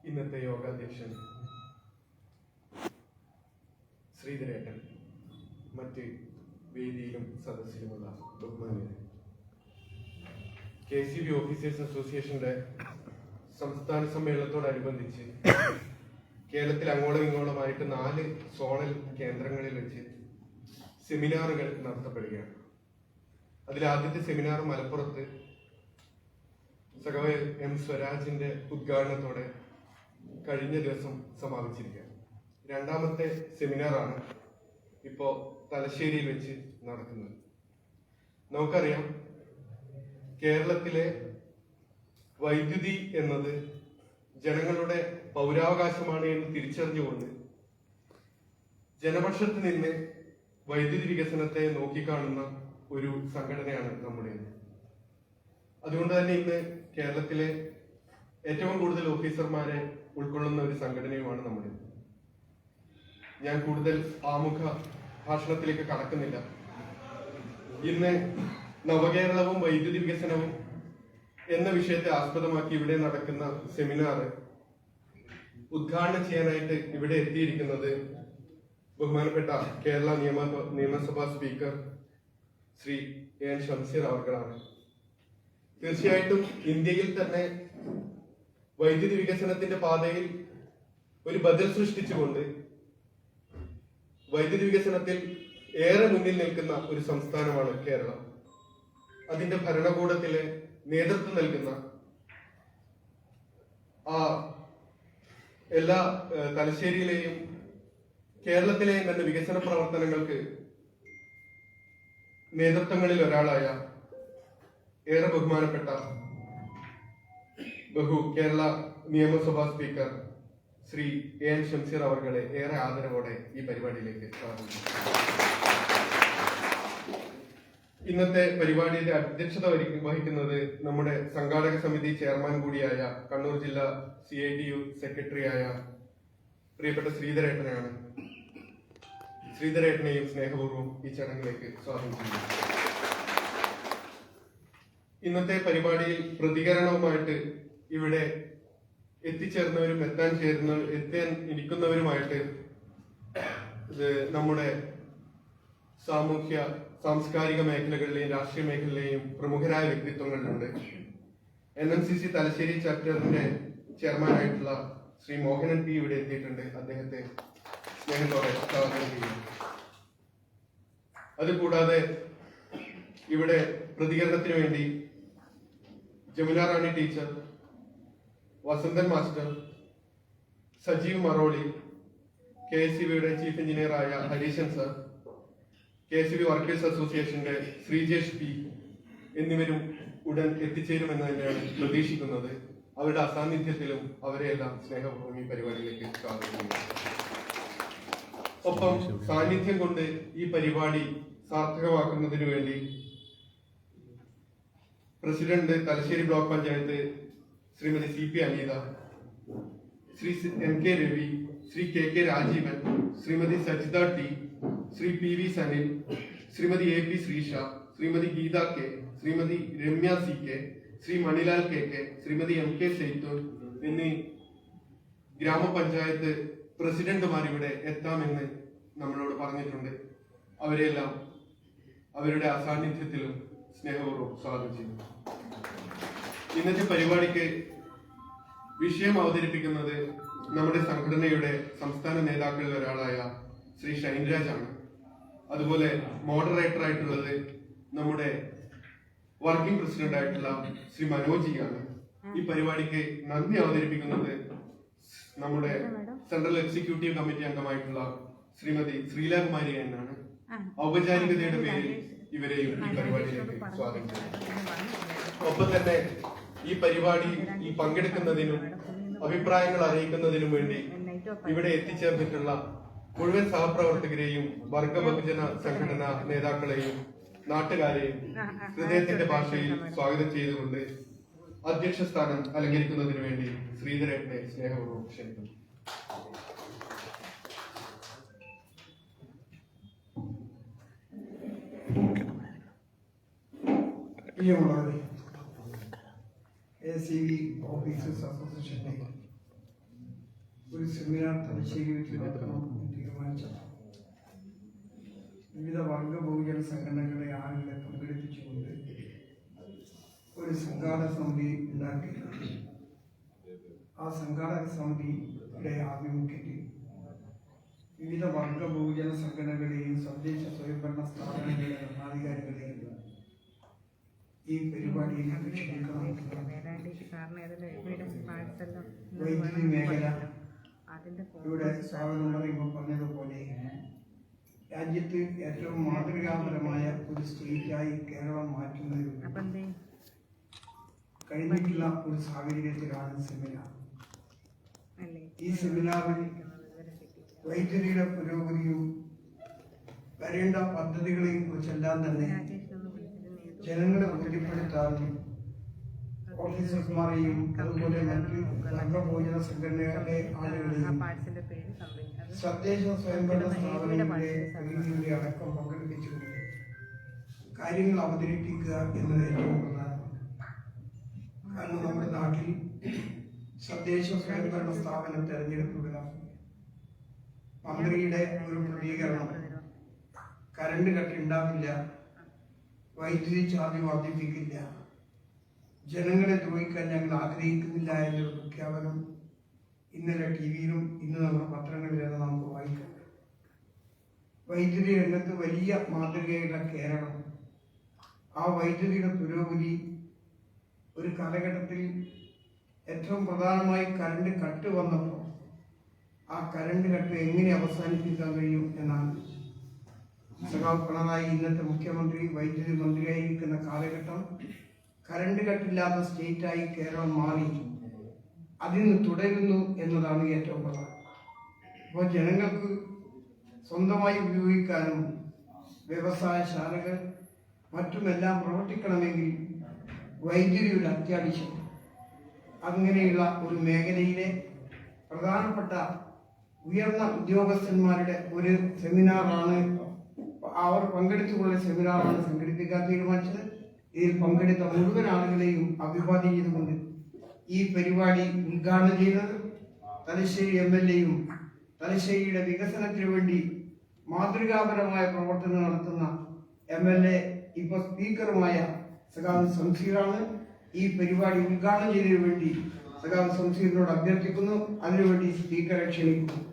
ഇന്നത്തെ യോഗാധ്യക്ഷൻ ശ്രീധരേട്ടൻ, മറ്റ് വേദിയിലും സദസ്സിലുമുള്ള ബഹുമാനിയരെ, KCB ഓഫീസേഴ്സ് അസോസിയേഷന്റെ സംസ്ഥാന സമ്മേളനത്തോടനുബന്ധിച്ച് കേരളത്തിൽ അങ്ങോളം ഇങ്ങോളമായിട്ട് 4 സോണൽ കേന്ദ്രങ്ങളിൽ വെച്ച് സെമിനാറുകൾ നടത്തപ്പെടുകയാണ്. അതിൽ ആദ്യത്തെ സെമിനാർ മലപ്പുറത്ത് സഖാവ് M. സ്വരാജിന്റെ ഉദ്ഘാടനത്തോടെ കഴിഞ്ഞ ദിവസം സമാപിച്ചിരിക്കുകയാണ്. രണ്ടാമത്തെ സെമിനാറാണ് ഇപ്പോ തലശ്ശേരിയിൽ വെച്ച് നടക്കുന്നത്. നമുക്കറിയാം, കേരളത്തിലെ വൈദ്യുതി എന്നത് ജനങ്ങളുടെ പൗരാവകാശമാണ് എന്ന് തിരിച്ചറിഞ്ഞുകൊണ്ട് ജനപക്ഷത്ത് നിന്ന് വൈദ്യുതി വികസനത്തെ നോക്കിക്കാണുന്ന ഒരു സംഘടനയാണ് നമ്മുടേത്. അതുകൊണ്ട് തന്നെ ഇന്ന് കേരളത്തിലെ ഏറ്റവും കൂടുതൽ ഓഫീസർമാരെ ഉൾക്കൊള്ളുന്ന ഒരു സംഘടനയുമാണ് നമ്മുടെ. ഞാൻ കൂടുതൽ ആമുഖ ഭാഷണത്തിലേക്ക് കടക്കുന്നില്ല. ഇന്ന് നവകേരളവും വൈദ്യുതി വികസനവും എന്ന വിഷയത്തെ ആസ്പദമാക്കി ഇവിടെ നടക്കുന്ന സെമിനാർ ഉദ്ഘാടനം ചെയ്യാനായിട്ട് ഇവിടെ എത്തിയിരിക്കുന്നത് ബഹുമാനപ്പെട്ട കേരള നിയമസഭാ സ്പീക്കർ ശ്രീ AN ഷംസീർ അവർകളാണ്. തീർച്ചയായിട്ടും ഇന്ത്യയിൽ തന്നെ വൈദ്യുതി വികസനത്തിന്റെ പാതയിൽ ഒരു ബദൽ സൃഷ്ടിച്ചുകൊണ്ട് വൈദ്യുതി വികസനത്തിൽ ഏറെ മുന്നിൽ നിൽക്കുന്ന ഒരു സംസ്ഥാനമാണ് കേരളം. അതിന്റെ ഭരണകൂടത്തിലെ നേതൃത്വം നൽകുന്ന എല്ലാ തലശ്ശേരിയിലെയും കേരളത്തിലെയും തന്നെ വികസന പ്രവർത്തനങ്ങൾക്ക് നേതൃത്വങ്ങളിൽ ഒരാളായ ഏറെ ബഹുമാനപ്പെട്ട കേരള നിയമസഭാ സ്പീക്കർ ശ്രീ AN ഷംസീർ അവർകളെ ഏറെ ആദരവോടെ ഈ പരിപാടിയിലേക്ക് സ്വാഗതം. ഇന്നത്തെ പരിപാടിയുടെ അധ്യക്ഷത വഹിക്കുന്നത് നമ്മുടെ സംഘാടക സമിതി ചെയർമാൻ കൂടിയായ കണ്ണൂർ ജില്ലാ CITU സെക്രട്ടറിയായ പ്രിയപ്പെട്ട ശ്രീധരേട്ടനാണ്. ശ്രീധരേട്ടനെയും സ്നേഹപൂർവ്വം ഈ ചടങ്ങിലേക്ക് സ്വാഗതം ചെയ്യുന്നു. ഇന്നത്തെ പരിപാടിയിൽ പ്രതികരണവുമായിട്ട് ഇവിടെ എത്തിച്ചേർന്നവരും എത്താൻ ഇരിക്കുന്നവരുമായിട്ട് നമ്മുടെ സാംസ്കാരിക മേഖലകളിലെയും രാഷ്ട്രീയ മേഖലയിലെയും പ്രമുഖരായ വ്യക്തിത്വങ്ങളിലുണ്ട്. NMCC തലശ്ശേരി ചാപ്റ്ററിന്റെ ചെയർമാനായിട്ടുള്ള ശ്രീ മോഹനൻ P ഇവിടെ എത്തിയിട്ടുണ്ട്. അദ്ദേഹത്തെ സ്നേഹത്തോടെ സ്വാഗതം ചെയ്യുന്നു. അതുകൂടാതെ ഇവിടെ പ്രതികരണത്തിന് വേണ്ടി ജമുന റാണി ടീച്ചർ, വസന്തൻ മാസ്റ്റർ, സജീവ് മറോളി, KSCBയുടെ ചീഫ് എഞ്ചിനീയറായ ഹരീശൻ സർ, KSCB വർക്കേഴ്സ് അസോസിയേഷന്റെ ശ്രീജേഷ് P എന്നിവരും ഉടൻ എത്തിച്ചേരുമെന്ന് തന്നെയാണ് പ്രതീക്ഷിക്കുന്നത്. അവരുടെ അസാന്നിധ്യത്തിലും അവരെയെല്ലാം സ്നേഹപൂർവ്വം ഈ പരിപാടിയിലേക്ക് സ്വാഗതം ചെയ്യുന്നു. ഒപ്പം സാന്നിധ്യം കൊണ്ട് ഈ പരിപാടി സാർത്ഥകമാക്കുന്നതിന് വേണ്ടി president Thalassery block panchayat Shrimati CP Aneetha, Shri MK Ravi, Shri KK Rajeevan, Shrimati Sajitha T, Shri PV Sanil, Shrimati AP Sreesha, Shrimati Geetha K, Shrimati Ramya CK, Shri Manilal KK, Shrimati MK Saithoor എന്നീ ഗ്രാമപഞ്ചായത്ത് പ്രസിഡന്റുമാർ ഇവിടെ എത്താമെന്ന് നമ്മളോട് പറഞ്ഞിട്ടുണ്ട്. അവരെല്ലാം അവരുടെ അസാന്നിധ്യത്തിലും സ്നേഹപൂർവ്വം സ്വാഗതം ചെയ്യുന്നു. ഇന്നത്തെ പരിപാടിക്ക് വിഷയം അവതരിപ്പിക്കുന്നത് നമ്മുടെ സംഘടനയുടെ സംസ്ഥാന നേതാക്കളിൽ ഒരാളായ ശ്രീ ഷൈൻരാജ് ആണ്. അതുപോലെ മോഡറേറ്റർ ആയിട്ടുള്ളത് നമ്മുടെ വർക്കിംഗ് പ്രസിഡന്റ് ആയിട്ടുള്ള ശ്രീ മനോജിയാണ്. ഈ പരിപാടിക്ക് നന്ദി അവതരിപ്പിക്കുന്നത് നമ്മുടെ സെൻട്രൽ എക്സിക്യൂട്ടീവ് കമ്മിറ്റി അംഗമായിട്ടുള്ള ശ്രീമതി ശ്രീലാകുമാരി എന്നാണ്. ഔപചാരികതയുടെ പേരിൽ ഇവരെയും ഈ പരിപാടിയിലേക്ക് സ്വാഗതം ചെയ്യുന്നു. ഒപ്പം തന്നെ ഈ പരിപാടി പങ്കെടുക്കുന്നതിനും അഭിപ്രായങ്ങൾ അറിയിക്കുന്നതിനും വേണ്ടി ഇവിടെ എത്തിച്ചേർന്നിട്ടുള്ള മുഴുവൻ സഹപ്രവർത്തകരെയും വർഗ ബഹുജന സംഘടനാ നേതാക്കളെയും നാട്ടുകാരെയും ഹൃദയത്തിന്റെ ഭാഷയിൽ സ്വാഗതം ചെയ്തുകൊണ്ട് അധ്യക്ഷ സ്ഥാനം അലങ്കരിക്കുന്നതിന് വേണ്ടി ശ്രീധരേട്ടനെ സ്നേഹപൂർവ്വം ക്ഷണിക്കുന്നു. KCB ഓഫീസേഴ്സ് അസോസിയേഷന്റെ ഒരു സെമിനാർ തലശ്ശേരി വെച്ച് നടത്തണമെന്ന് തീരുമാനിച്ചത്. വിവിധ വർഗ ബഹുജന സംഘടനകളെ ആളുകളെ പങ്കെടുപ്പിച്ചുകൊണ്ട് ഒരു സംഘാടക സമിതി ഉണ്ടാക്കിയിട്ടുണ്ട്. ആ സംഘാടക സമിതിയുടെ ആഭിമുഖ്യത്തിൽ വിവിധ വർഗ ബഹുജന സംഘടനകളെയും തദ്ദേശ സ്വയംഭരണ സ്ഥാപനങ്ങളുടെ ഭരണാധികാരികളെയും ഈ പരിപാടിയിലേക്ക് ക്ഷണിക്കണം. വൈദ്യുതി മേഖല ഇവിടെ സ്വാഗതം പറയുമ്പോൾ പറഞ്ഞതുപോലെ രാജ്യത്ത് ഏറ്റവും മാതൃകാപരമായ ഒരു സ്റ്റേറ്റായി കേരളം മാറ്റുന്നതിന് കഴിഞ്ഞിട്ടുള്ള ഒരു സാഹചര്യത്തിലാണ് സെമിനാർ. ഈ സെമിനാറിൽ വൈദ്യുതിയുടെ പുരോഗതിയും വരേണ്ട പദ്ധതികളെയും കുറിച്ചെല്ലാം തന്നെ ജനങ്ങളെ ബോധ്യപ്പെടുത്താനും ഓഫീസർമാരെയും അതുപോലെ മറ്റ് വർഗഭോജന സംഘടനകളുടെ ആളുകളെയും തദ്ദേശ സ്വയംഭരണ സ്ഥാപനങ്ങളുടെ പ്രതിനിധികളെ അടക്കം പങ്കെടുപ്പിച്ചുകൊണ്ട് കാര്യങ്ങൾ അവതരിപ്പിക്കുക എന്നത് ഏറ്റവും പ്രധാനമാണ്. കാരണം നമ്മുടെ നാട്ടിൽ തദ്ദേശ സ്വയംഭരണ സ്ഥാപന തെരഞ്ഞെടുപ്പുകൾ മന്ത്രിയുടെ ഒരു പ്രതികരണം കറണ്ട് കട്ടുണ്ടാവില്ല, വൈദ്യുതി ചാർജ് വർദ്ധിപ്പിക്കില്ല, ജനങ്ങളെ ദ്രോഹിക്കാൻ ഞങ്ങൾ ആഗ്രഹിക്കുന്നില്ല എന്നൊരു പ്രഖ്യാപനം ഇന്നലെ ടി വിയിലും ഇന്ന് നമ്മുടെ പത്രങ്ങളിലെല്ലാം നമുക്ക് വായിക്കാം. വൈദ്യുതി രംഗത്ത് വലിയ മാതൃകയുടെ കേരളം, ആ വൈദ്യുതിയുടെ പുരോഗതി ഒരു കാലഘട്ടത്തിൽ ഏറ്റവും പ്രധാനമായി കറണ്ട് കട്ട് വന്നപ്പോൾ ആ കറണ്ട് കട്ട് എങ്ങനെ അവസാനിപ്പിക്കാൻ കഴിയും എന്നാണ് സഖാവ് പിണറായി ഇന്നത്തെ മുഖ്യമന്ത്രി വൈദ്യുതി മന്ത്രിയായിരിക്കുന്ന കാലഘട്ടം കറണ്ട് കട്ടില്ലാത്ത സ്റ്റേറ്റായി കേരളം മാറി അതിന് തുടരുന്നു എന്നതാണ് ഏറ്റവും പ്രധാനം. അപ്പോൾ ജനങ്ങൾക്ക് സ്വന്തമായി ഉപയോഗിക്കാനും വ്യവസായശാലകൾ മറ്റുമെല്ലാം പ്രവർത്തിക്കണമെങ്കിൽ വൈദ്യുതിയുടെ അത്യാവശ്യം. അങ്ങനെയുള്ള ഒരു മേഖലയിലെ പ്രധാനപ്പെട്ട ഉയർന്ന ഉദ്യോഗസ്ഥന്മാരുടെ ഒരു സെമിനാറാണ്, അവർ പങ്കെടുത്തുകൊള്ള സെമിനാറാണ് സംഘടിപ്പിക്കാൻ തീരുമാനിച്ചത്. ഇതിൽ പങ്കെടുത്ത മുഴുവൻ ആളുകളെയും അഭിവാദ്യം ചെയ്തുകൊണ്ട് ഈ പരിപാടി ഉദ്ഘാടനം ചെയ്തത് തലശ്ശേരി MLA-യും തലശ്ശേരിയുടെ വികസനത്തിനു വേണ്ടി മാതൃകാപരമായ പ്രവർത്തനം നടത്തുന്ന MLA ഇപ്പോൾ സ്പീക്കറുമായ സഖാവ് ശംസീറാണ്. ഈ പരിപാടി ഉദ്ഘാടനം ചെയ്തതിനു വേണ്ടി സഖാവ് ശംസീറിനോട് അഭ്യർത്ഥിക്കുന്നു, അതിനുവേണ്ടി സ്പീക്കറെ ക്ഷണിക്കുന്നു.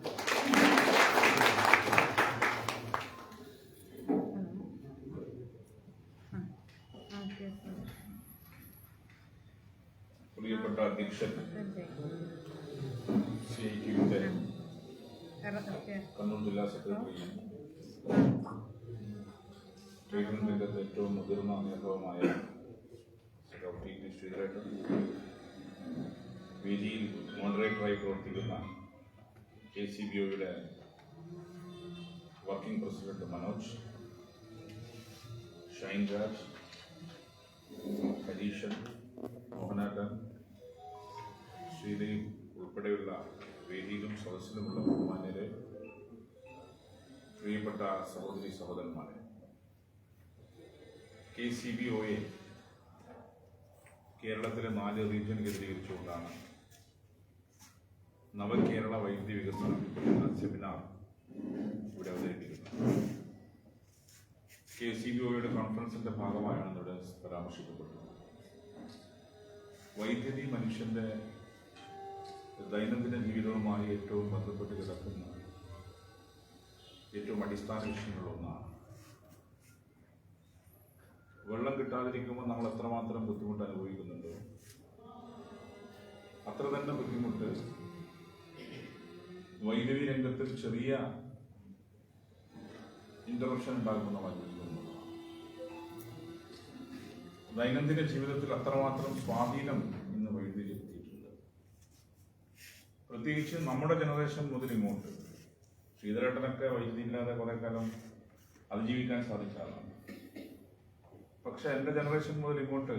പ്രിയപ്പെട്ട അധ്യക്ഷൻ CITU-യുടെ കണ്ണൂർ ജില്ലാ സെക്രട്ടറിയും ട്രേഡ് രംഗത്തെ ഏറ്റവും മുതിർന്ന നേതാവുമായ ടി ശ്രീധരേട്ടൻ, വേദിയിൽ മോഡറേറ്ററായി പ്രവർത്തിക്കുന്ന KCBO-യുടെ വർക്കിംഗ് പ്രസിഡന്റ് മനോജ്, ഷൈൻ രാജ്, ഹരീഷൻ, മോഹനാട്ടൻ, ശ്രീദേവ് ഉൾപ്പെടെയുള്ള വേദിയിലും സദസ്സിലുമുള്ള ബഹുമാന്യരെ, പ്രിയപ്പെട്ട സഹോദരി സഹോദരന്മാരെ, KCBO-യെ കേരളത്തിലെ 4 റീജിയൻ കേന്ദ്രീകരിച്ചുകൊണ്ടാണ് നവകേരള വൈദ്യുതി വികസനം എന്ന സെമിനാർ ഇവിടെ അവതരിപ്പിക്കുന്നത്. KCBO-യുടെ കോൺഫറൻസിന്റെ ഭാഗമായാണ് ഇവിടെ പരാമർശിക്കപ്പെട്ടത്. വൈദ്യുതി മനുഷ്യന്റെ ദൈനംദിന ജീവിതവുമായി ഏറ്റവും ബന്ധപ്പെട്ട് കിടക്കുന്ന ഏറ്റവും അടിസ്ഥാന വിഷയങ്ങളുള്ള ഒന്നാണ്. വെള്ളം കിട്ടാതിരിക്കുമ്പോൾ നമ്മൾ എത്രമാത്രം ബുദ്ധിമുട്ട് അനുഭവിക്കുന്നുണ്ടോ അത്ര തന്നെ ബുദ്ധിമുട്ട് വൈദ്യുതി രംഗത്തിൽ ചെറിയ ഇന്ററപ്ഷൻ ഉണ്ടാകുമ്പോൾ നമ്മൾ അനുഭവിക്കുന്നു. ദൈനംദിന ജീവിതത്തിൽ അത്രമാത്രം സ്വാധീനം ഇന്ന് വൈദ്യുതി ചെലുത്തിയിട്ടുണ്ട്. പ്രത്യേകിച്ച് നമ്മുടെ ജനറേഷൻ മുതൽ ഇങ്ങോട്ട്. ശ്രീധരേട്ടനൊക്കെ വൈദ്യുതി ഇല്ലാതെ കുറെ കാലം അതിജീവിക്കാൻ സാധിച്ച ആളാണ്. പക്ഷെ എൻ്റെ ജനറേഷൻ മുതൽ ഇങ്ങോട്ട്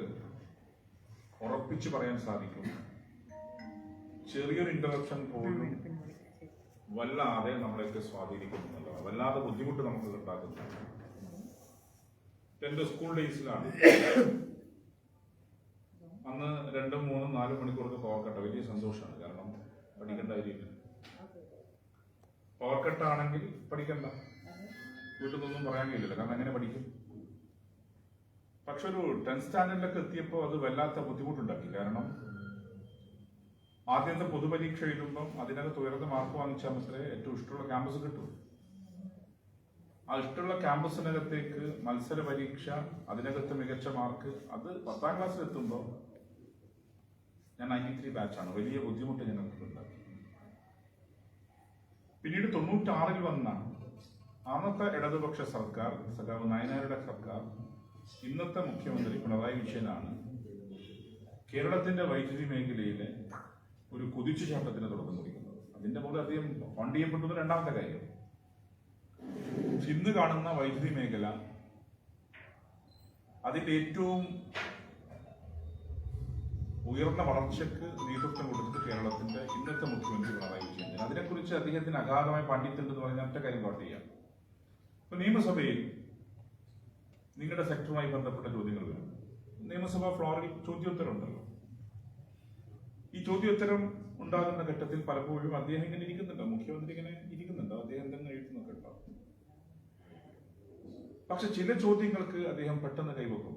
ഉറപ്പിച്ച് പറയാൻ സാധിക്കും, ചെറിയൊരു ഇന്ററപ്ഷൻ പോലും വല്ലാതെ നമ്മളെയൊക്കെ സ്വാധീനിക്കുന്നുള്ളതാണ്, വല്ലാതെ ബുദ്ധിമുട്ട് നമുക്ക് ഉണ്ടാക്കുന്നു. എൻ്റെ സ്കൂൾ ഡേയ്സിലാണ് അന്ന് 2, 3, 4 മണിക്കൂറൊക്കെ പവർ കട്ട് വലിയ സന്തോഷമാണ്. കാരണം പഠിക്കേണ്ട കാര്യമില്ല. പവർ കട്ടാണെങ്കിൽ പഠിക്കണ്ട, വീട്ടിൽ നിന്നൊന്നും പറയാൻ കഴിയില്ല, കാരണം എങ്ങനെ പഠിക്കും? പക്ഷെ ഒരു 10th സ്റ്റാൻഡേർഡിലൊക്കെ എത്തിയപ്പോൾ അത് വല്ലാത്ത ബുദ്ധിമുട്ടുണ്ടാക്കി. കാരണം ആദ്യത്തെ പൊതുപരീക്ഷ എഴുതുമ്പം അതിനകത്ത് ഉയർന്ന മാർക്ക് വാങ്ങിച്ചാൽ മാത്രമേ ഏറ്റവും ഇഷ്ടമുള്ള ക്യാമ്പസ് കിട്ടൂ. ആ ഇഷ്ടമുള്ള ക്യാമ്പസിനകത്തേക്ക് മത്സര പരീക്ഷ, അതിനകത്ത് മികച്ച മാർക്ക്, അത് 10ാം ക്ലാസ്സിൽ എത്തുമ്പോൾ ഞാൻ 93 ബാച്ചാണ്, വലിയ ബുദ്ധിമുട്ട് ഞങ്ങൾക്കുണ്ടാക്കി. പിന്നീട് 96-ൽ വന്ന അന്നത്തെ ഇടതുപക്ഷ സർക്കാർ, സഖാവ് നായനാരുടെ സർക്കാർ, ഇന്നത്തെ മുഖ്യമന്ത്രി പിണറായി വിജയനാണ് കേരളത്തിന്റെ വൈദ്യുതി മേഖലയിലെ ഒരു കുതിച്ചുചാട്ടത്തിന് തുടക്കം കുറിക്കുന്നത്. അതിന്റെ പോലെ അധികം ഫണ്ട് ചെയ്യപ്പെട്ടത് രണ്ടാമത്തെ കാര്യം. ഇന്ന് കാണുന്ന വൈദ്യുതി മേഖല അതിന്റെ ഏറ്റവും ഉയർന്ന വളർച്ചയ്ക്ക് നേതൃത്വം കൊടുത്തത് കേരളത്തിന്റെ ഇന്നത്തെ മുഖ്യമന്ത്രി പിണറായി വിജയൻ. അതിനെക്കുറിച്ച് അദ്ദേഹത്തിന് അഗാധമായ പാണ്ഡിത്യമുണ്ടെന്ന് പറഞ്ഞാൽ ഒറ്റ കാര്യം കോട്ട് ചെയ്യാം. ഇപ്പൊ നിയമസഭയിൽ നിങ്ങളുടെ സെക്ടറുമായി ബന്ധപ്പെട്ട ചോദ്യങ്ങൾ വരും. നിയമസഭാ ഫ്ലോറിൽ ചോദ്യോത്തരം ഉണ്ടല്ലോ. ഈ ചോദ്യോത്തരം ഉണ്ടാകുന്ന ഘട്ടത്തിൽ പലപ്പോഴും അദ്ദേഹം ഇങ്ങനെ ഇരിക്കുന്നുണ്ടോ, മുഖ്യമന്ത്രി ഇങ്ങനെ ഇരിക്കുന്നുണ്ടോ, അദ്ദേഹം എന്തെങ്കിലും എഴുതുന്നൊക്കെ ഉണ്ടോ. പക്ഷെ ചില ചോദ്യങ്ങൾക്ക് അദ്ദേഹം പെട്ടെന്ന് കൈവക്കും.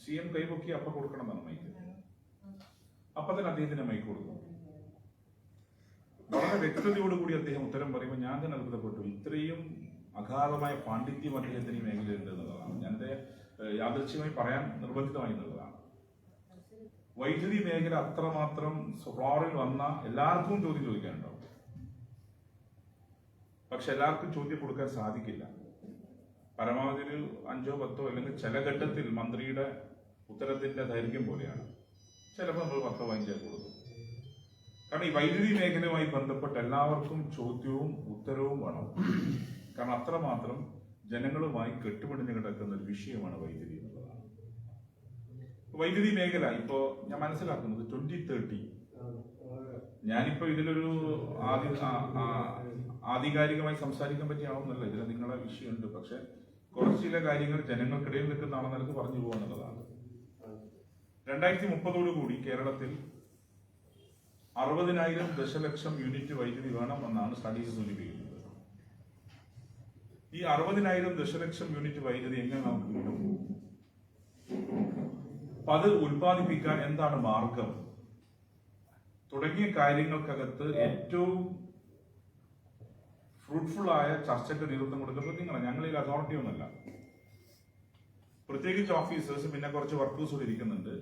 CM കൈവക്കി അപ്പൊ കൊടുക്കണം എന്നാണ് മൈക്ക്. അപ്പൊ തന്നെ അദ്ദേഹത്തിന് മൈക്ക് കൊടുക്കും. വളരെ വ്യക്തതയോടുകൂടി അദ്ദേഹം ഉത്തരം പറയുമ്പോൾ ഞാൻ തന്നെ അത്ഭുതപ്പെട്ടു. ഇത്രയും അഗാധമായ പാണ്ഡിത്യം അദ്ദേഹത്തിന് ഈ മേഖലയുണ്ട് എന്നുള്ളതാണ്. ഞാനത് യാദൃച്ഛികമായി പറയാൻ നിർബന്ധിതമായി എന്നുള്ളതാണ്. വൈദ്യുതി മേഖല അത്രമാത്രം ഫ്ലോറിൽ വന്ന എല്ലാവർക്കും ചോദ്യം ചോദിക്കാനുണ്ടാവും. പക്ഷെ എല്ലാവർക്കും ചോദ്യം കൊടുക്കാൻ സാധിക്കില്ല. പരമാവധി ഒരു 5 10 അല്ലെങ്കിൽ ചില ഘട്ടത്തിൽ മന്ത്രിയുടെ ഉത്തരത്തിന്റെ ദൈർഘ്യം പോലെയാണ്. ചിലപ്പോൾ നമ്മൾ 10 15 കൊടുക്കും. കാരണം ഈ വൈദ്യുതി മേഖലയുമായി ബന്ധപ്പെട്ട് എല്ലാവർക്കും ചോദ്യവും ഉത്തരവും വേണം. കാരണം അത്രമാത്രം ജനങ്ങളുമായി കെട്ടുപിടിഞ്ഞ് കിടക്കുന്ന ഒരു വിഷയമാണ് വൈദ്യുതി എന്നുള്ളതാണ്. വൈദ്യുതി മേഖല ഇപ്പോ ഞാൻ മനസ്സിലാക്കുന്നത് 2030, ഞാനിപ്പോ ഇതിലൊരു ആധികാരികമായി സംസാരിക്കാൻ പറ്റിയാവുന്നല്ല, ഇതിൽ നിങ്ങളെ വിഷയമുണ്ട്. പക്ഷെ കുറച്ച് ചില കാര്യങ്ങൾ ജനങ്ങൾക്കിടയിൽ നിൽക്കുന്നതാണെന്ന് എനിക്ക് പറഞ്ഞു പോകുന്നുള്ളതാണ്. 2030 കേരളത്തിൽ 60,000 ദശലക്ഷം യൂണിറ്റ് വൈദ്യുതി വേണമെന്നാണ് സ്റ്റഡീസ് സൂചിപ്പിക്കുന്നത്. ഈ 60,000 ദശലക്ഷം യൂണിറ്റ് വൈദ്യുതി എങ്ങനെ നമുക്ക് കിട്ടും? അപ്പൊ അത് ഉൽപ്പാദിപ്പിക്കാൻ എന്താണ് മാർഗം തുടങ്ങിയ കാര്യങ്ങൾക്കകത്ത് ഏറ്റവും ഫ്രൂട്ട്ഫുൾ ആയ ചർച്ചയ്ക്ക് നേതൃത്വം കൊടുക്കുന്നത് നിങ്ങളാണ്. ഞങ്ങളിൽ അതോറിറ്റി ഒന്നല്ല, പ്രത്യേകിച്ച് ഓഫീസേഴ്സ്, പിന്നെ കുറച്ച് വർക്കേഴ്സ് കൂടി ഇരിക്കുന്നുണ്ട്.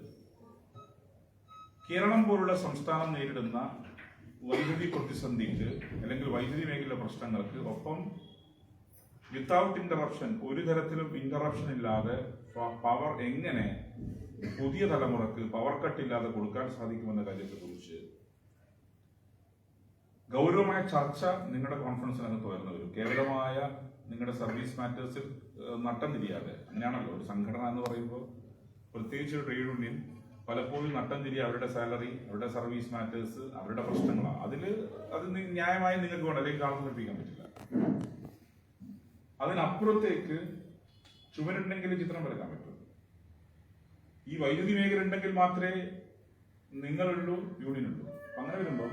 കേരളം പോലുള്ള സംസ്ഥാനം നേരിടുന്ന വൈദ്യുതി പ്രതിസന്ധിക്ക് അല്ലെങ്കിൽ വൈദ്യുതി മേഖല പ്രശ്നങ്ങൾക്ക് ഒപ്പം വിത്തൗട്ട് ഇന്ററപ്ഷൻ, ഒരു തരത്തിലും ഇന്ററപ്ഷൻ ഇല്ലാതെ പവർ എങ്ങനെ പുതിയ തലമുറക്ക് പവർ കട്ട് ഇല്ലാതെ കൊടുക്കാൻ സാധിക്കുമെന്ന കാര്യത്തെക്കുറിച്ച് ഗൗരവമായ ചർച്ച നിങ്ങളുടെ കോൺഫറൻസിനകത്ത് ഉയർന്നു വരും. കേവലമായ നിങ്ങളുടെ സർവീസ് മാറ്റേഴ്സിൽ നട്ടം തിരിയാതെ, അങ്ങനെയാണല്ലോ ഒരു സംഘടന എന്ന് പറയുമ്പോൾ, പ്രത്യേകിച്ച് ഒരു ട്രേഡ് യൂണിയൻ പലപ്പോഴും നട്ടം തിരിയ അവരുടെ സാലറി, അവരുടെ സർവീസ് മാറ്റേഴ്സ്, അവരുടെ പ്രശ്നങ്ങളാണ്. അത് ന്യായമായി നിങ്ങൾക്ക് വേണം, അല്ലെങ്കിൽ ആൾ പഠിപ്പിക്കാൻ പറ്റില്ല. അതിനപ്പുറത്തേക്ക് ചുമരുണ്ടെങ്കിൽ ചിത്രം വരയ്ക്കാൻ പറ്റും. ഈ വൈദ്യുതി മേഖല ഉണ്ടെങ്കിൽ മാത്രമേ നിങ്ങളുള്ളൂ, യൂണിയൻ ഉള്ളൂ. അങ്ങനെ വരുമ്പോൾ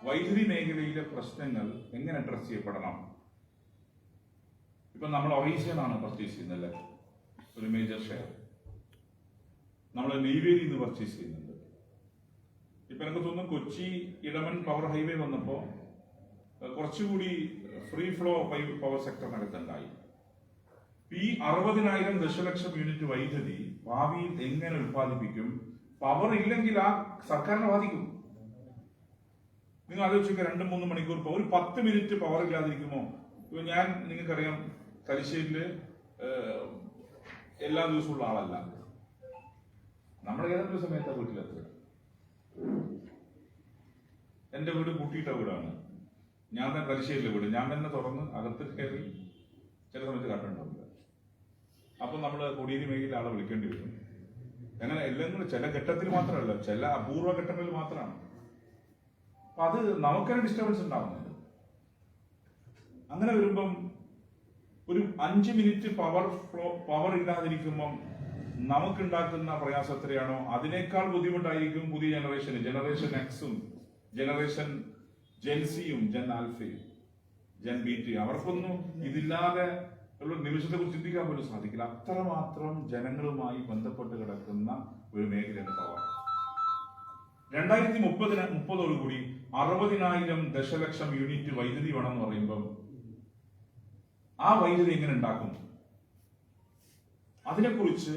വൈദ്യുതി മേഖലയിലെ പ്രശ്നങ്ങൾ എങ്ങനെ അഡ്രസ് ചെയ്യപ്പെടണം? ഇപ്പൊ നമ്മൾ ഒറീസയെന്നാണ് പർച്ചേസ് ചെയ്യുന്നത്, ഒരു മേജർ ഷെയർ. നമ്മൾ നെയ്വേലിയിൽ നിന്ന് പർച്ചേസ് ചെയ്യുന്നുണ്ട്. ഇപ്പൊ എനിക്ക് തോന്നുന്നു കൊച്ചി ഇടമൺ പവർ ഹൈവേ വന്നപ്പോ കുറച്ചുകൂടി ഫ്രീ ഫ്ലോ പവർ സെക്ടറിനകത്തുണ്ടായി. ഈ 60,000 ദശലക്ഷം യൂണിറ്റ് വൈദ്യുതി ഭാവിയിൽ എങ്ങനെ ഉൽപ്പാദിപ്പിക്കും? പവർ ഇല്ലെങ്കിൽ ആ സർക്കാരിനെ ബാധിക്കും. നിങ്ങൾ ആലോചിക്കുക, 2-3 മണിക്കൂർ ഒരു 10 മിനിറ്റ് പവർ ഇല്ലാതിരിക്കുമോ? ഇപ്പൊ ഞാൻ, നിങ്ങൾക്കറിയാം, തലശ്ശേരിയില് എല്ലാ ദിവസവും ഉള്ള ആളല്ല. നമ്മുടെ ഏതെങ്കിലും സമയത്താണ് വീട്ടിലെത്തുക. എന്റെ വീട് കൂട്ടിയിട്ട വീടാണ്. ഞാൻ തന്നെ തലശ്ശേരിയിലെ വീട്, ഞാൻ തന്നെ തുറന്ന് അകത്ത് കയറി ചില സമയത്ത് കണ്ടുണ്ടാവില്ല. അപ്പൊ നമ്മള് കൊടിയേരി മേഖലയിൽ ആളെ വിളിക്കേണ്ടി വരും. അങ്ങനെ എല്ലാം കൂടെ ചില ഘട്ടത്തിൽ മാത്രമല്ല, ചില അപൂർവ ഘട്ടങ്ങളിൽ മാത്രമാണ്. അപ്പൊ അത് നമുക്കൊരു ഡിസ്റ്റർബൻസ് ഉണ്ടാവുന്നുണ്ട്. അങ്ങനെ വരുമ്പം ഒരു 5 മിനിറ്റ് പവർ ഇല്ലാതിരിക്കുമ്പം നമുക്കുണ്ടാക്കുന്ന പ്രയാസം എത്രയാണോ അതിനേക്കാൾ ബുദ്ധിമുട്ടായിരിക്കും പുതിയ ജനറേഷൻ എക്സും ജെൻസിയും ജെൻ ആൽഫയും ജെൻ ബീറ്റയും അവർക്കൊന്നും ഇതില്ലാതെ ഉള്ള നിമിഷത്തെ കുറിച്ച് ചിന്തിക്കാൻ പോലും സാധിക്കില്ല. അത്രമാത്രം ജനങ്ങളുമായി ബന്ധപ്പെട്ട് കിടക്കുന്ന ഒരു മേഖലയാണ് പവർ. 2030 60,000 ദശലക്ഷം യൂണിറ്റ് വൈദ്യുതി വേണമെന്ന് പറയുമ്പം ആ വൈദ്യുതി എങ്ങനെ ഉണ്ടാക്കും? അതിനെക്കുറിച്ച്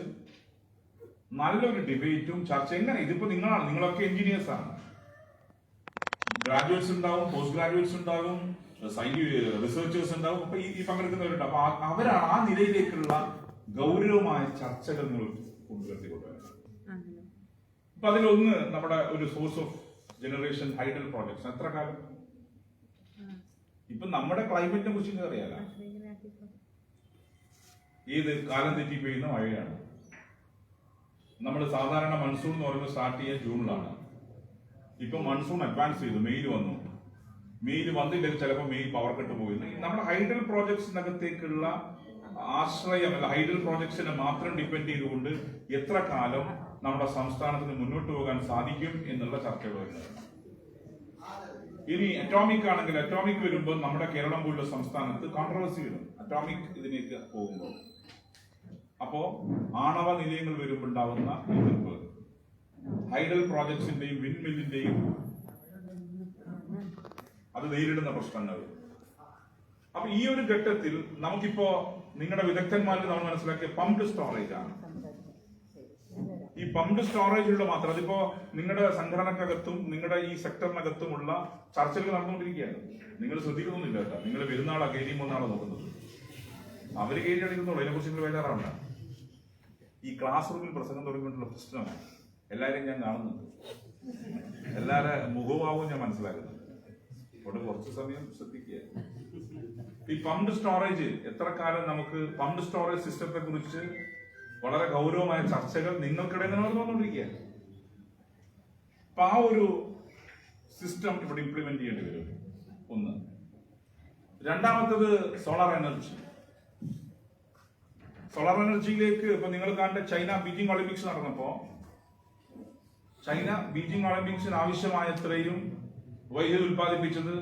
നല്ലൊരു ഡിബേറ്റും ചർച്ച എങ്ങനെ. ഇതിപ്പോ നിങ്ങളൊക്കെ എഞ്ചിനീയേഴ്സ് ആണ്, ഗ്രാജുവേറ്റ്സ് ഉണ്ടാവും, പോസ്റ്റ് ഗ്രാജുവേറ്റ്സ് ഉണ്ടാവും, റിസർച്ചേഴ്സ് ഉണ്ടാവും, അപ്പൊ ഈ പങ്കെടുക്കുന്നവരുണ്ട്. അപ്പൊ അവരാണ് ആ നിലയിലേക്കുള്ള ഗൗരവമായ ചർച്ചകൾ നിങ്ങൾ കൊണ്ടുവരുന്നത്. അപ്പൊ അതിലൊന്ന് നമ്മുടെ ഒരു source of generation hydel projects. എത്ര കാലം ഇപ്പൊ നമ്മുടെ ക്ലൈമറ്റിനെ കുറിച്ച് അറിയാലോ, ഏത് കാലം തെറ്റി പെയ്യുന്ന മഴയാണ്. നമ്മൾ സാധാരണ മൺസൂൺ എന്ന് പറയുമ്പോൾ സ്റ്റാർട്ട് ചെയ്യുക ജൂണിലാണ്. ഇപ്പൊ മൺസൂൺ അഡ്വാൻസ് ചെയ്തു, മെയിൽ വന്നു. മെയിൽ വന്നില്ലെങ്കിൽ ചിലപ്പോൾ മെയിൽ പവർ കട്ട് പോയിരുന്നു. നമ്മുടെ ഹൈഡൽ പ്രോജക്ട്സിനകത്തേക്കുള്ള ആശ്രയം അല്ല, ഹൈഡൽ പ്രോജക്ട്സിനെ മാത്രം ഡിപ്പെൻഡ് ചെയ്തുകൊണ്ട് എത്ര കാലം നമ്മുടെ സംസ്ഥാനത്തിന് മുന്നോട്ട് പോകാൻ സാധിക്കും എന്നുള്ള ചർച്ചകൾ വരുന്നത്. ഇനി അറ്റോമിക് ആണെങ്കിൽ, അറ്റോമിക് വരുമ്പോൾ നമ്മുടെ കേരളം പോലുള്ള സംസ്ഥാനത്ത് കോൺട്രവേഴ്സി വരും അറ്റോമിക് ഇതിലേക്ക് പോകുമ്പോൾ. അപ്പോ ആണവ നിലയങ്ങൾ വരുമ്പോൾ ഉണ്ടാവുന്ന എതിർപ്പ്, ഹൈഡൽ പ്രോജക്ട്സിന്റെയും വിൻമില്ലിന്റെയും അത് നേരിടുന്ന പ്രശ്നങ്ങൾ. അപ്പൊ ഈ ഒരു ഘട്ടത്തിൽ നമുക്കിപ്പോ നിങ്ങളുടെ വിദഗ്ധന്മാരിൽ നമ്മൾ മനസ്സിലാക്കിയ പമ്പ്ഡ് സ്റ്റോറേജ് ആണ്. ഈ പമ്പ്ഡ് സ്റ്റോറേജിലൂടെ മാത്രം, അതിപ്പോ നിങ്ങളുടെ സംഘടനക്കകത്തും നിങ്ങളുടെ ഈ സെക്ടറിനകത്തുമുള്ള ചർച്ചകൾ നടന്നുകൊണ്ടിരിക്കുകയാണ്. നിങ്ങൾ ശ്രദ്ധിക്കുന്നൊന്നുമില്ല കേട്ടോ. നിങ്ങൾ വരുന്നാളാ കയറിയും ഒന്നാളാണ് നോക്കുന്നത്. അവര് കയറി അടിക്കുന്നുള്ളൂ, അതിനെക്കുറിച്ച് നിങ്ങൾ വേദാറാണ്. ഈ ക്ലാസ് റൂമിൽ പ്രസംഗം തുടങ്ങിയിട്ടുള്ള പ്രശ്നമാണ്. എല്ലാവരെയും ഞാൻ കാണുന്നുണ്ട്, എല്ലാവരുടെ മുഖഭാവവും ഞാൻ മനസ്സിലാക്കുന്നുണ്ട്. അവിടെ കുറച്ച് സമയം ശ്രദ്ധിക്കുക. ഈ പമ്പ്ഡ് സ്റ്റോറേജ് എത്ര കാലം നമുക്ക്, പമ്പ്ഡ് സ്റ്റോറേജ് സിസ്റ്റത്തെ കുറിച്ച് വളരെ ഗൗരവമായ ചർച്ചകൾ നിങ്ങൾക്കിടയിൽ നടന്നുകൊണ്ടിരിക്കുകയാണ്. അപ്പൊ ആ ഒരു സിസ്റ്റം ഇവിടെ ഇംപ്ലിമെന്റ് ചെയ്യേണ്ടി വരും. ഒന്ന്. രണ്ടാമത്തത് സോളാർ എനർജി. സോളാർ എനർജിയിലേക്ക് ഇപ്പൊ നിങ്ങൾ കാണേണ്ട ചൈന ബീജിംഗ് ഒളിമ്പിക്സ് നടന്നപ്പോ ചൈന ബീജിംഗ് ഒളിമ്പിക്സിന് ആവശ്യമായത്രയും വൈദ്യുതി ഉത്പാദിപ്പിച്ചത്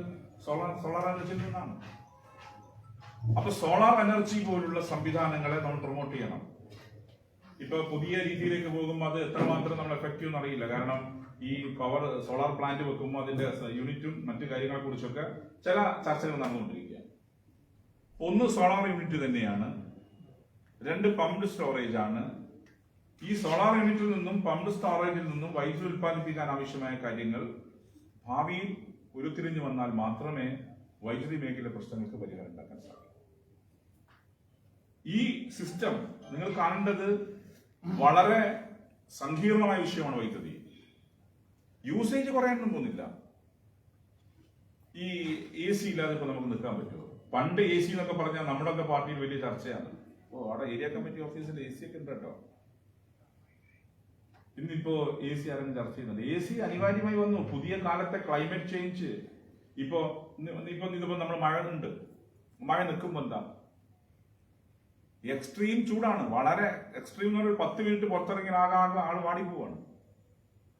സോളാർ എനർജിയിൽ നിന്നാണ്. അപ്പൊ സോളാർ എനർജി പോലുള്ള സംവിധാനങ്ങളെ നമ്മൾ പ്രൊമോട്ട് ചെയ്യണം. ഇപ്പൊ പുതിയ രീതിയിലേക്ക് പോകുമ്പോൾ അത് എത്രമാത്രം നമ്മൾ എഫക്റ്റീവ് എന്നറിയില്ല. കാരണം ഈ പവർ സോളാർ പ്ലാന്റ് വെക്കുമ്പോൾ അതിന്റെ യൂണിറ്റും മറ്റു കാര്യങ്ങളെ കുറിച്ചൊക്കെ ചില ചർച്ചകൾ നടന്നുകൊണ്ടിരിക്കുക. ഒന്ന് സോളാർ യൂണിറ്റ് തന്നെയാണ്, രണ്ട് പമ്പ്ഡ് സ്റ്റോറേജ് ആണ്. ഈ സോളാർ യൂണിറ്റിൽ നിന്നും പമ്പ്ഡ് സ്റ്റോറേജിൽ നിന്നും വൈദ്യുതി ഉത്പാദിപ്പിക്കാൻ ആവശ്യമായ കാര്യങ്ങൾ ഭാവിയിൽ ഉരുത്തിരിഞ്ഞു വന്നാൽ മാത്രമേ വൈദ്യുതി മേഖല പ്രശ്നങ്ങൾക്ക് പരിഹാരം ഉണ്ടാക്കാൻ സാധിക്കൂ. ഈ സിസ്റ്റം നിങ്ങൾ കാണേണ്ടത് വളരെ സങ്കീർണമായ വിഷയമാണ്. വൈദ്യുതി യൂസേജ് കുറയാനൊന്നും പോകുന്നില്ല. ഈ AC ഇല്ലാതെ ഇപ്പൊ നമുക്ക് നിൽക്കാൻ പറ്റുമോ? പണ്ട് AC എന്നൊക്കെ പറഞ്ഞാൽ നമ്മുടെയൊക്കെ പാർട്ടിയിൽ വലിയ ചർച്ചയാണ്. അവിടെ ഏരിയ കമ്മിറ്റി ഓഫീസിൽ AC ഒക്കെ ഉണ്ട് കേട്ടോ. ഇന്നിപ്പോ AC ആരെങ്കിലും ചർച്ച ചെയ്യുന്നത്? AC അനിവാര്യമായി വന്നു. പുതിയ കാലത്തെ ക്ലൈമറ്റ് ചേഞ്ച്. ഇപ്പോ നമ്മൾ മഴ ഉണ്ട്, മഴ നിൽക്കുമ്പോ എന്താ എക്സ്ട്രീം ചൂടാണ്. വളരെ എക്സ്ട്രീം എന്ന് പറഞ്ഞാൽ 10 മിനിറ്റ് പുറത്തിറങ്ങി ആകാനുള്ള ആൾ വാടി പോവാണ്.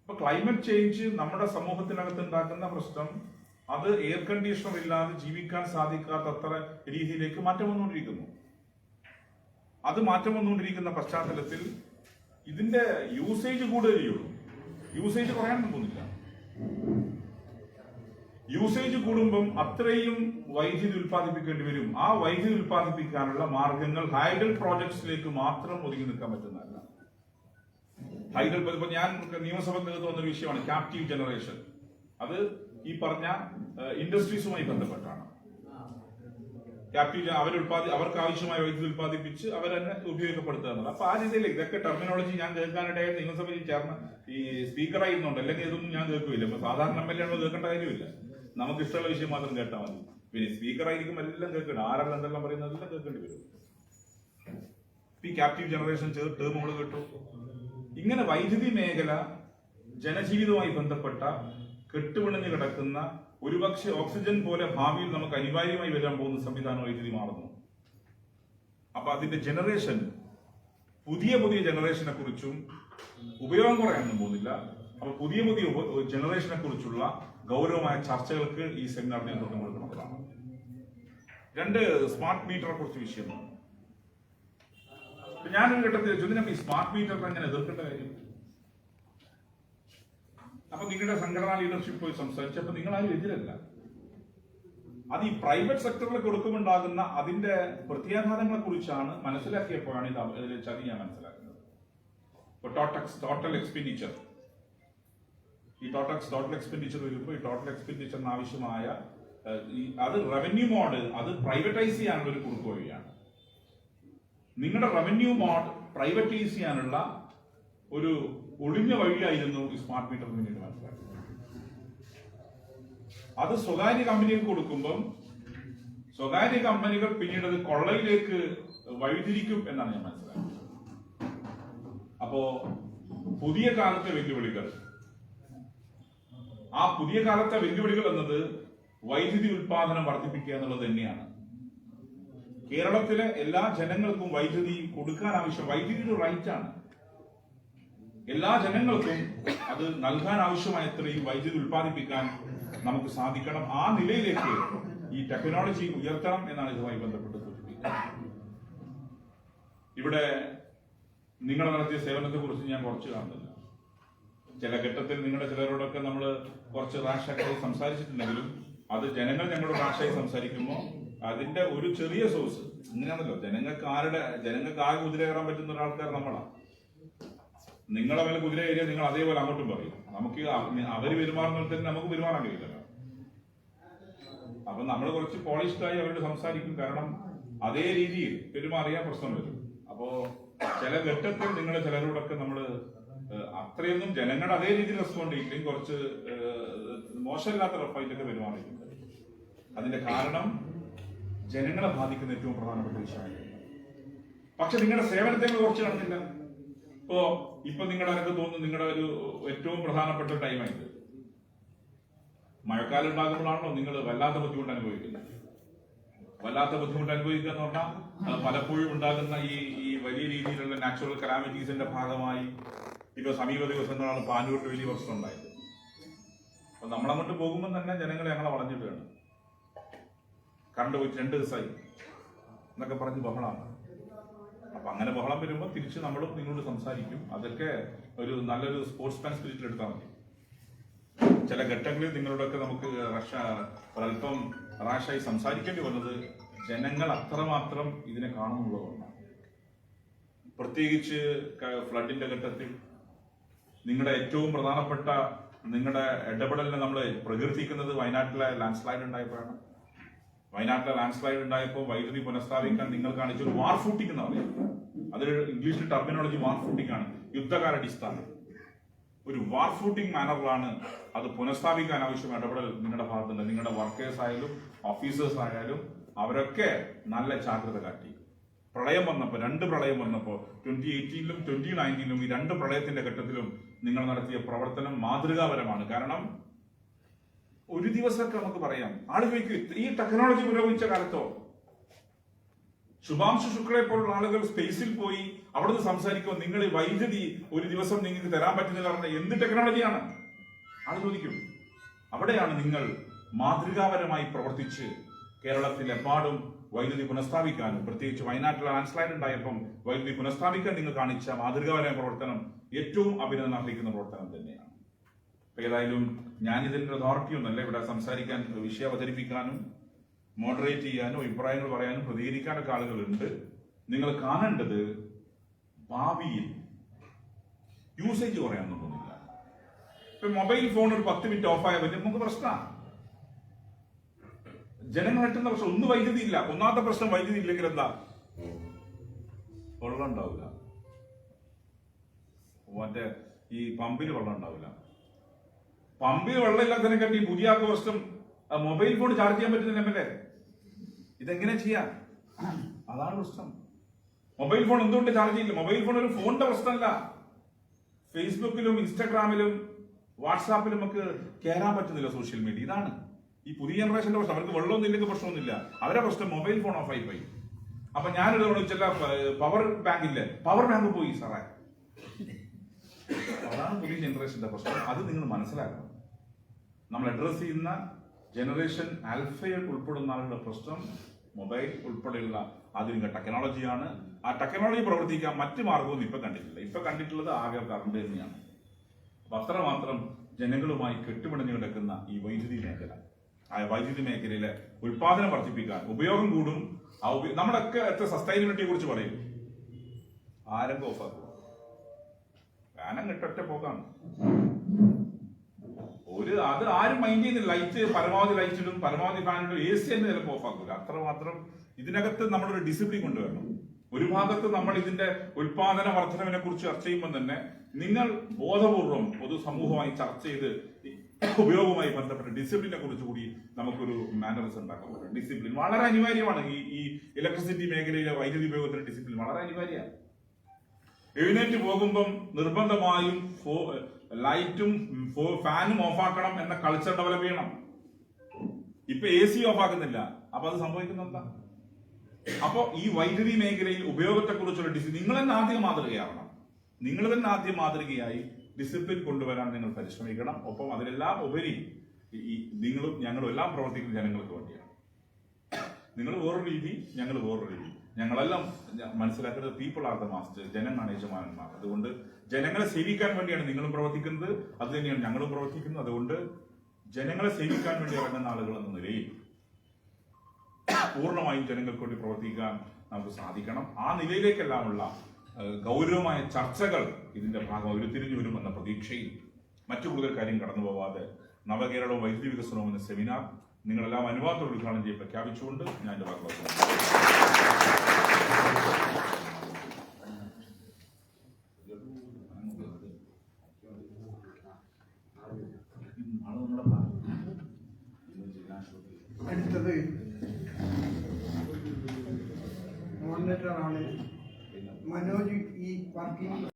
അപ്പൊ ക്ലൈമറ്റ് ചേഞ്ച് നമ്മുടെ സമൂഹത്തിനകത്ത് ഉണ്ടാക്കുന്ന പ്രശ്നം, അത് എയർ കണ്ടീഷണർ ഇല്ലാതെ ജീവിക്കാൻ സാധിക്കാത്തത്ര രീതിയിലേക്ക് മാറ്റം വന്നുകൊണ്ടിരിക്കുന്നു. അത് മാറ്റം വന്നുകൊണ്ടിരിക്കുന്ന പശ്ചാത്തലത്തിൽ ഇതിന്റെ യൂസേജ് കൂടുതലുള്ളൂ, യൂസേജ് കുറയാനൊന്നും പോകുന്നില്ല. യൂസേജ് കൂടുമ്പം അത്രയും വൈദ്യുതി ഉത്പാദിപ്പിക്കേണ്ടി വരും. ആ വൈദ്യുതി ഉത്പാദിപ്പിക്കാനുള്ള മാർഗങ്ങൾ ഹൈഡൽ പ്രോജക്ട്സിലേക്ക് മാത്രം ഒതുങ്ങി നിൽക്കാൻ പറ്റുന്നതല്ല. ഹൈഡൽ ഇപ്പൊ ഞാൻ നിയമസഭയ്ക്കകത്ത് വന്നൊരു വിഷയമാണ് ക്യാപ്റ്റീവ് ജനറേഷൻ. അത് ഈ പറഞ്ഞ ഇൻഡസ്ട്രീസുമായി ബന്ധപ്പെട്ടാണ്. ക്യാപ്റ്റീവ് അവർക്ക് ആവശ്യമായ വൈദ്യുതി ഉത്പാദിപ്പിച്ച് അവരെന്നെ ഉപയോഗപ്പെടുത്തുക എന്നുള്ളത്. അപ്പൊ ആ രീതിയിൽ ഇതൊക്കെ ടെർമിനോളജി ഞാൻ കേൾക്കാനിടയായ നിയമസഭയിൽ ചേർന്ന് ഈ സ്പീക്കറായിരുന്നുണ്ട്, അല്ലെങ്കിൽ ഇതൊന്നും ഞാൻ കേൾക്കില്ല. ഇപ്പൊ സാധാരണ MLA ആണോ കേൾക്കേണ്ട കാര്യമില്ല, നമുക്ക് ഇഷ്ടമുള്ള വിഷയം മാത്രം കേട്ടാൽ മതി. പിന്നെ സ്പീക്കറായിരിക്കും എല്ലാം കേൾക്കണം, ആരെല്ലാം എന്തെല്ലാം പറയുന്നതെല്ലാം കേൾക്കേണ്ടി വരും. ഈ ക്യാപ്റ്റീവ് ജനറേഷൻ ടേം നമ്മൾ കേട്ടു. ഇങ്ങനെ വൈദ്യുതി മേഖല ജനജീവിതവുമായി ബന്ധപ്പെട്ട കെട്ടുപിണഞ്ഞു കിടക്കുന്ന, ഒരുപക്ഷെ ഓക്സിജൻ പോലെ ഭാവിയിൽ നമുക്ക് അനിവാര്യമായി വരാൻ പോകുന്ന സംവിധാനം വൈദ്യുതി മാറുന്നു. അപ്പൊ അതിന്റെ ജനറേഷൻ, പുതിയ ജനറേഷനെ കുറിച്ചും ഉപയോഗം കുറയാനൊന്നും പോകുന്നില്ല. അപ്പൊ പുതിയ പുതിയ ജനറേഷനെ കുറിച്ചുള്ള ഗൗരവമായ ചർച്ചകൾക്ക് ഈ സെമിനാർ നേതൃത്വം കൊടുക്കുന്നതാണ്. 2 സ്മാർട്ട് മീറ്ററെ കുറിച്ച് വിഷയമാണ്. ഞാനൊരു ഘട്ടത്തിൽ ചോദിച്ചു, ഈ സ്മാർട്ട് മീറ്റർ എങ്ങനെ എതിർക്കേണ്ട കാര്യം? അപ്പൊ നിങ്ങളുടെ സംഘടനാ ലീഡർഷിപ്പ് പോയി സംസാരിച്ചപ്പോ നിങ്ങൾ ആരും എതിരല്ല. അത് ഈ പ്രൈവറ്റ് സെക്ടറിൽ കൊടുക്കുമുണ്ടാകുന്ന അതിന്റെ പ്രത്യാഘാതങ്ങളെ കുറിച്ചാണ് മനസ്സിലാക്കിയപ്പോഴാണ് ഇതിൽ ചതി ഞാൻ മനസ്സിലാക്കുന്നത്. ഇപ്പൊ ടോട്ടൽ എക്സ്പെൻഡിച്ചർ, ഈ ടോട്ടൽ എക്സ്പെൻഡിച്ചർ വരുമ്പോൾ ഈ ടോട്ടൽ എക്സ്പെൻഡിച്ചറിന് ആവശ്യമായ അത് റവന്യൂ മോഡ് അത് പ്രൈവറ്റൈസ് ചെയ്യാനുള്ള ഒരു കുറുക്ക് വഴിയാണ്. നിങ്ങളുടെ റവന്യൂ മോഡ് പ്രൈവറ്റൈസ് ചെയ്യാനുള്ള ഒരു ഒളിഞ്ഞ വഴിയായിരുന്നു ഈ സ്മാർട്ട് മീറ്റർ പിന്നീട് മനസ്സിലാക്കുന്നത്. അത് സ്വകാര്യ കമ്പനികൾക്ക് കൊടുക്കുമ്പം സ്വകാര്യ കമ്പനികൾ പിന്നീട് അത് കൊള്ളയിലേക്ക് വഴിതിരിക്കും എന്നാണ് ഞാൻ മനസ്സിലാക്കുന്നത്. അപ്പോ പുതിയ കാലത്തെ വെല്ലുവിളികൾ, ആ പുതിയ കാലത്തെ വെല്ലുവിളികൾ എന്നത് വൈദ്യുതി ഉൽപാദനം വർദ്ധിപ്പിക്കുക എന്നുള്ളത് തന്നെയാണ്. കേരളത്തിലെ എല്ലാ ജനങ്ങൾക്കും വൈദ്യുതി കൊടുക്കാൻ ആവശ്യം, വൈദ്യുതി ഒരു റൈറ്റ് ആണ്. എല്ലാ ജനങ്ങൾക്കും അത് നൽകാൻ ആവശ്യമായത്രയും വൈദ്യുതി ഉൽപ്പാദിപ്പിക്കാൻ നമുക്ക് സാധിക്കണം. ആ നിലയിലേക്ക് ഈ ടെക്നോളജി ഉയർത്തണം എന്നാണ് ഇതുമായി ബന്ധപ്പെട്ട് സൂചിപ്പിക്കുന്നത്. ഇവിടെ നിങ്ങൾ നടത്തിയ സേവനത്തെ കുറിച്ച് ഞാൻ കുറച്ച് കാണുന്നില്ല. ചില ഘട്ടത്തിൽ നിങ്ങളുടെ ചിലരോടൊക്കെ നമ്മൾ കുറച്ച് റാഷായി സംസാരിച്ചിട്ടുണ്ടെങ്കിലും അത് ജനങ്ങൾ ഞങ്ങളോട് റാഷായി സംസാരിക്കുമ്പോൾ അതിന്റെ ഒരു ചെറിയ സോഴ്സ് ഇങ്ങനെയാണല്ലോ. ജനങ്ങൾക്ക് ആകെ കുതിര കയറാൻ പറ്റുന്ന ഒരാൾക്കാർ നമ്മളാണ്. നിങ്ങളെ മേലെ കുതിര കയറിയാൽ നിങ്ങൾ അതേപോലെ അങ്ങോട്ടും പറയും. നമുക്ക് അവര് പെരുമാറുന്ന തന്നെ നമുക്ക് പെരുമാറാൻ കഴിയില്ലല്ലോ. അപ്പൊ നമ്മൾ കുറച്ച് പോളിഷ്ഡായി അവരോട് സംസാരിക്കും. കാരണം അതേ രീതിയിൽ പെരുമാറിയാൽ പ്രശ്നം വരും. അപ്പോ ചില ഘട്ടത്തിൽ നിങ്ങൾ ചിലരോടൊക്കെ നമ്മൾ അത്രയൊന്നും ജനങ്ങളുടെ അതേ രീതിയിൽ റെസ്പോണ്ട് ചെയ്യില്ലെങ്കിൽ കുറച്ച് മോശമില്ലാത്ത റഫായിട്ടൊക്കെ പെരുമാറിയിട്ടുണ്ട്. അതിന്റെ കാരണം ജനങ്ങളെ ബാധിക്കുന്ന ഏറ്റവും പ്രധാനപ്പെട്ട വിഷയമാണ്. പക്ഷെ നിങ്ങളുടെ സേവനത്തെ കുറച്ച് കാണുന്നില്ല. ഇപ്പൊ നിങ്ങളുടെ എനിക്ക് തോന്നുന്നു നിങ്ങളുടെ ഒരു ഏറ്റവും പ്രധാനപ്പെട്ട ടൈമായിട്ട് മഴക്കാലം ഉണ്ടാകുമ്പോഴാണല്ലോ നിങ്ങൾ വല്ലാത്ത ബുദ്ധിമുട്ട് അനുഭവിക്കുന്നത്. വല്ലാത്ത ബുദ്ധിമുട്ട് അനുഭവിക്കുക എന്ന് പറഞ്ഞാൽ പലപ്പോഴും ഉണ്ടാകുന്ന ഈ വലിയ രീതിയിലുള്ള നാച്ചുറൽ കലാമിറ്റീസിന്റെ ഭാഗമായി ഇപ്പൊ സമീപ ദിവസങ്ങളാണ് പാനൂരിൽ വലിയ പ്രശ്നം ഉണ്ടായത്. അപ്പൊ നമ്മളങ്ങോട്ട് പോകുമ്പോൾ തന്നെ ജനങ്ങൾ ഞങ്ങളെ വളഞ്ഞിട്ടാണ് കണ്ടുപോയിട്ട് 2 ദിവസമായി എന്നൊക്കെ പറഞ്ഞ് ബഹളമാണ്. അപ്പൊ അങ്ങനെ ബഹളം വരുമ്പോൾ തിരിച്ച് നമ്മളും നിങ്ങളോട് സംസാരിക്കും. അതൊക്കെ ഒരു നല്ലൊരു സ്പോർട്സ്മാൻ സ്പിരിറ്റിൽ എടുത്താൽ മതി. ചില ഘട്ടങ്ങളിൽ നിങ്ങളോടൊക്കെ നമുക്ക് ഒരല്പം റാഷായി സംസാരിക്കേണ്ടി വന്നത് ജനങ്ങൾ അത്രമാത്രം ഇതിനെ കാണുന്നുള്ളതുകൊണ്ടാണ്. പ്രത്യേകിച്ച് ഫ്ലഡിന്റെ ഘട്ടത്തിൽ നിങ്ങളുടെ ഏറ്റവും പ്രധാനപ്പെട്ട നിങ്ങളുടെ ഇടപെടലിനെ നമ്മൾ പ്രകീർത്തിക്കുന്നത് വയനാട്ടിലെ ലാൻഡ് സ്ലൈഡ് ഉണ്ടായപ്പോഴാണ്. വയനാട്ടിലെ ലാൻഡ് സ്ലൈഡ് ഉണ്ടായപ്പോൾ വൈദ്യുതി പുനഃസ്ഥാപിക്കാൻ നിങ്ങൾ കാണിച്ചൊരു വാർ ഫൂട്ടിംഗ് എന്ന് പറയും. അത് ഇംഗ്ലീഷിൽ ടെർമിനോളജി വാർ ഫൂട്ടിംഗ് ആണ്. യുദ്ധകാലടിസ്ഥാനം ഒരു വാർ ഫൂട്ടിംഗ് മാനറിലാണ് അത് പുനഃസ്ഥാപിക്കാൻ ആവശ്യമായ ഇടപെടൽ നിങ്ങളുടെ ഭാഗത്തുണ്ട്. നിങ്ങളുടെ വർക്കേഴ്സ് ആയാലും ഓഫീസേഴ്സ് ആയാലും അവരൊക്കെ നല്ല ജാഗ്രത കാട്ടി. പ്രളയം വന്നപ്പോൾ 2 പ്രളയം വന്നപ്പോൾ 2018-ലും 2019-ലും ഈ 2 പ്രളയത്തിന്റെ ഘട്ടത്തിലും നിങ്ങൾ നടത്തിയ പ്രവർത്തനം മാതൃകാപരമാണ്. കാരണം ഒരു ദിവസമൊക്കെ നമുക്ക് പറയാം ആളുകൾക്ക് ഈ ടെക്നോളജി പുരോഗമിച്ച കാലത്തോ ശുഭാംശു ശുക്ലയെ പോലുള്ള ആളുകൾ സ്പേസിൽ പോയി അവിടുന്ന് സംസാരിക്കുമ്പോൾ നിങ്ങൾ വൈദ്യുതി ഒരു ദിവസം നിങ്ങൾക്ക് തരാൻ പറ്റുന്നില്ല പറഞ്ഞ എന്ത് ടെക്നോളജിയാണ് അത് ചോദിക്കും. അവിടെയാണ് നിങ്ങൾ മാതൃകാപരമായി പ്രവർത്തിച്ച് കേരളത്തിൽ എപ്പാടും വൈദ്യുതി പുനഃസ്ഥാപിക്കാനും പ്രത്യേകിച്ച് വയനാട്ടിൽ ലാൻഡ് സ്ലൈഡ് ഉണ്ടായപ്പം വൈദ്യുതി പുനഃസ്ഥാപിക്കാൻ നിങ്ങൾ കാണിച്ച മാതൃകാപരമായ പ്രവർത്തനം ഏറ്റവും അഭിനന്ദനം അർഹിക്കുന്ന പ്രവർത്തനം തന്നെയാണ്. ഏതായാലും ഞാനിതിന്റെ അതോറിറ്റി ഒന്നല്ല ഇവിടെ സംസാരിക്കാൻ, വിഷയം അവതരിപ്പിക്കാനും മോഡറേറ്റ് ചെയ്യാനും അഭിപ്രായങ്ങൾ പറയാനും പ്രതികരിക്കാനൊക്കെ ആളുകളുണ്ട്. നിങ്ങൾ കാണേണ്ടത് ഭാവിയിൽ യൂസേജ് കുറയാനൊന്നും തോന്നില്ല. ഇപ്പൊ മൊബൈൽ ഫോൺ ഒരു 10 മിനിറ്റ് ഓഫായാൽ പറ്റും നമുക്ക് പ്രശ്നമാണ്. ജനങ്ങൾ കിട്ടുന്ന പ്രശ്നം ഒന്നും വൈദ്യുതി ഇല്ല. ഒന്നാമത്തെ പ്രശ്നം വൈദ്യുതി ഇല്ലെങ്കിൽ എന്താ വെള്ളം ഉണ്ടാവില്ല. മറ്റേ ഈ പമ്പിൽ വെള്ളം ഉണ്ടാവില്ല. പമ്പിൽ വെള്ളം ഇല്ലാത്തതിനെ കണ്ടി പുതിയ പ്രശ്നം മൊബൈൽ ഫോൺ ചാർജ് ചെയ്യാൻ പറ്റുന്നില്ല. ഇതെങ്ങനെ ചെയ്യാം? അതാണ് പ്രശ്നം. മൊബൈൽ ഫോൺ എന്തുകൊണ്ട് ചാർജ് ചെയ്യില്ല? മൊബൈൽ ഫോൺ ഒരു ഫോണിന്റെ പ്രശ്നമല്ല. ഫേസ്ബുക്കിലും ഇൻസ്റ്റാഗ്രാമിലും വാട്സാപ്പിലും ഒക്കെ കയറാൻ പറ്റുന്നില്ല സോഷ്യൽ മീഡിയ. ഇതാണ് ഈ പുതിയ ജനറേഷന്റെ പ്രശ്നം. അവർക്ക് വെള്ളമൊന്നും ഇല്ലെങ്കിൽ പ്രശ്നമൊന്നുമില്ല. അവരുടെ പ്രശ്നം മൊബൈൽ ഫോൺ ഓഫ് ആയി പോയി. അപ്പൊ ഞാനൊരു ചില പവർ ബാങ്ക് ഇല്ലേ, പവർ ബാങ്ക് പോയി സാറേ. അതാണ് പുതിയ ജനറേഷന്റെ പ്രശ്നം. അത് നിങ്ങൾ മനസ്സിലാക്കണം. നമ്മൾ അഡ്രസ് ചെയ്യുന്ന ജനറേഷൻ ആൽഫയിൽ ഉൾപ്പെടുന്ന ആളുടെ പ്രശ്നം മൊബൈൽ ഉൾപ്പെടെയുള്ള ആധുനിക ടെക്നോളജിയാണ്. ആ ടെക്നോളജി പ്രവർത്തിക്കാൻ മറ്റു മാർഗമൊന്നും ഇപ്പൊ കണ്ടിട്ടില്ല. ഇപ്പൊ കണ്ടിട്ടുള്ളത് ആകെ കറണ്ട് തന്നെയാണ്. അപ്പൊ അത്രമാത്രം ജനങ്ങളുമായി കെട്ടുപിണഞ്ഞു കിടക്കുന്ന ഈ വൈദ്യുതി മേഖല, ആ വൈദ്യുതി മേഖലയിലെ ഉൽപാദനം വർദ്ധിപ്പിക്കാൻ, ഉപയോഗം കൂടും. നമ്മളൊക്കെ എത്ര സസ്റ്റൈനബിലിറ്റിയെ കുറിച്ച് പറയും, ആരൊക്കെ ഓഫാക്കുക, ഫാനം കിട്ടൊറ്റ പോക്കാണ്. അത് ആരും മൈൻഡ് ചെയ്യുന്നില്ല. ലൈറ്റ് പരമാവധി ലൈറ്റ് ഇടും, പരമാവധി ഫാൻ ഇടും, AC തന്നെ ചിലപ്പോൾ ഓഫാക്കൂല. അത്രമാത്രം ഇതിനകത്ത് നമ്മളൊരു ഡിസിപ്ലിൻ കൊണ്ടുവരണം. ഒരു ഭാഗത്ത് നമ്മൾ ഇതിന്റെ ഉൽപാദന വർധനവിനെ കുറിച്ച് ചർച്ച ചെയ്യുമ്പോൾ തന്നെ നിങ്ങൾ ബോധപൂർവം പൊതുസമൂഹമായി ചർച്ച ചെയ്ത് ഉപയോഗവുമായി ബന്ധപ്പെട്ട ഡിസിപ്ലിനെ കുറിച്ച് കൂടി നമുക്കൊരു മാനറിസം ഉണ്ടാക്കാൻ പറ്റും. ഡിസിപ്ലിൻ വളരെ അനിവാര്യമാണ്. ഈ ഇലക്ട്രിസിറ്റി മേഖലയിലെ വൈദ്യുതി ഉപയോഗത്തിന്റെ ഡിസിപ്ലിൻ വളരെ അനിവാര്യമാണ്. എഴുന്നേറ്റ് പോകുമ്പം നിർബന്ധമായും ലൈറ്റും ഫാനും ഓഫാക്കണം എന്ന കൾച്ചർ ഡെവലപ്പ് ചെയ്യണം. ഇപ്പൊ AC ഓഫാക്കുന്നില്ല. അപ്പൊ അത് സംഭവിക്കുന്നത് എന്താ? അപ്പൊ ഈ വൈദ്യുതി മേഖലയിൽ ഉപയോഗത്തെ കുറിച്ചുള്ള നിങ്ങൾ തന്നെ ആദ്യം മാതൃകയാവണം. നിങ്ങൾ തന്നെ ആദ്യം മാതൃകയായി ഡിസിപ്ലിൻ കൊണ്ടുവരാൻ നിങ്ങൾ പരിശ്രമിക്കണം. ഒപ്പം അതിലെല്ലാം ഉപരി നിങ്ങളും ഞങ്ങളും എല്ലാം പ്രവർത്തിക്കുന്ന ജനങ്ങൾക്ക് വേണ്ടിയാണ്. നിങ്ങൾ വേറൊരു രീതി, ഞങ്ങൾ വേറൊരു രീതി. ഞങ്ങളെല്ലാം മനസ്സിലാക്കുന്നത് പീപ്പിൾ ആർ ദ മാസ്റ്റർ, ജനങ്ങളാണ് യജമാനന്മാർ. അതുകൊണ്ട് ജനങ്ങളെ സേവിക്കാൻ വേണ്ടിയാണ് നിങ്ങളും പ്രവർത്തിക്കുന്നത്, അത് തന്നെയാണ് ഞങ്ങളും പ്രവർത്തിക്കുന്നത്. അതുകൊണ്ട് ജനങ്ങളെ സേവിക്കാൻ വേണ്ടി ഇറങ്ങുന്ന ആളുകൾ എന്ന നിലയിൽ പൂർണ്ണമായും ജനങ്ങൾക്ക് വേണ്ടി പ്രവർത്തിക്കാൻ നമുക്ക് സാധിക്കണം. ആ നിലയിലേക്കെല്ലാമുള്ള ഗൗരവമായ ചർച്ചകൾ ഇതിന്റെ ഭാഗം ഉരുത്തിരിഞ്ഞു വരുമെന്ന പ്രതീക്ഷയിൽ മറ്റു കൂടുതൽ കാര്യം കടന്നു പോവാതെ നവകേരളവും വൈദ്യുതി വികസനവും എന്ന സെമിനാർ നിങ്ങളെല്ലാം അനുവാദത്തോടെ ഉദ്ഘാടനം ചെയ്ത് പ്രഖ്യാപിച്ചുകൊണ്ട് ഞാൻ എന്റെ വാക്കുകൾ അടുത്തത് മോഡറേറ്റർ ആണ് മനോജ്. ഈ വർക്കിംഗ്